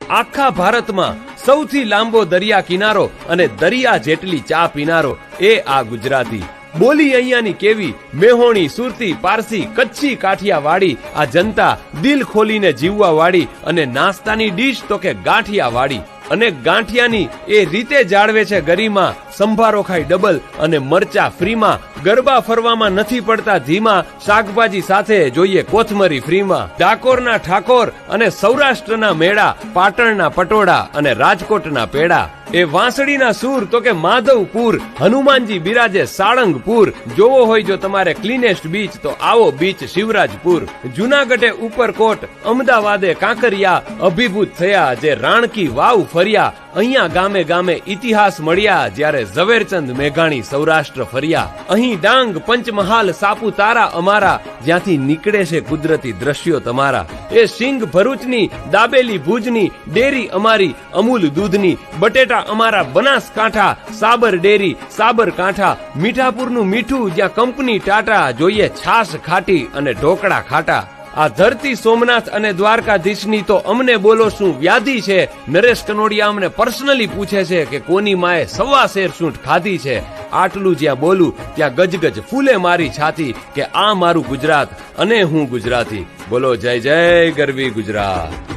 આખા ભારતમાં સૌથી લાંબો દરિયા કિનારો અને દરિયા જેટલી ચા પીનારો એ આ ગુજરાતી. બોલી અહીંયાની કેવી, મેહોણી, સુરતી, પારસી, કચ્છી, કાઠિયાવાડી, આ જનતા દિલ ખોલીને જીવવા વાળી, અને નાસ્તાની ડીશ તો કે ગાંઠિયા વાળી. અને ગાંઠિયાની એ રીતે જાળવે છે ગરિમા, સંભારો ખાય ડબલ અને મરચા ફ્રીમાં. ગરબા ફરવામાં નથી પડતા ધીમા, શાકભાજી સાથે જોઈએ કોથમરી ફ્રીમાં. ડાકોરના ઠાકોર અને સૌરાષ્ટ્રના મેળા, પાટણના પટોળા અને રાજકોટના પેડા. એ વાંસળીના સૂર તો કે માધવપુર, હનુમાનજી બિરાજે સાળંગપુર. જોવો હોય જો તમારે ક્લીનેસ્ટ બીચ તો આવો બીચ શિવરાજપુર. જુનાગઢે ઉપરકોટ, અમદાવાદે કાંકરિયા, અભિભૂત થયા જે રાણકી વાવ ફર્યા. અહીંયા ગામે ગામે ઇતિહાસ મળ્યા જ્યારે ઝવેરચંદ મેઘાણી સૌરાષ્ટ્ર ફર્યા. અહીં ડાંગ, પંચમહાલ, સાપુતારા અમારા, જ્યાંથી નીકળે છે કુદરતી દ્રશ્યો તમારા. એ સિંગ ભરૂચની, દાબેલી ભુજની, ડેરી અમારી અમૂલ દૂધની, બટેટા અમારા બનાસકાંઠા, સાબર ડેરી સાબરકાંઠા. મીઠાપુરનું મીઠું જ્યાં કંપની ટાટા, જોઈએ છાશ ખાટી અને ઢોકળા ખાટા. આ ધરતી સોમનાથ અને દ્વારકાધીશની તો અમને બોલો શું વ્યાધિ છે. નરેશ કનોડિયા અમને પર્સનલી પૂછે છે કે કોની માએ 1.25 શેર સૂંઠ ખાધી છે. આટલું જ્યાં બોલું ત્યાં ગજગજ ફૂલે મારી છાતી કે આ મારું ગુજરાત અને હું ગુજરાતી. બોલો જય જય ગરવી ગુજરાત.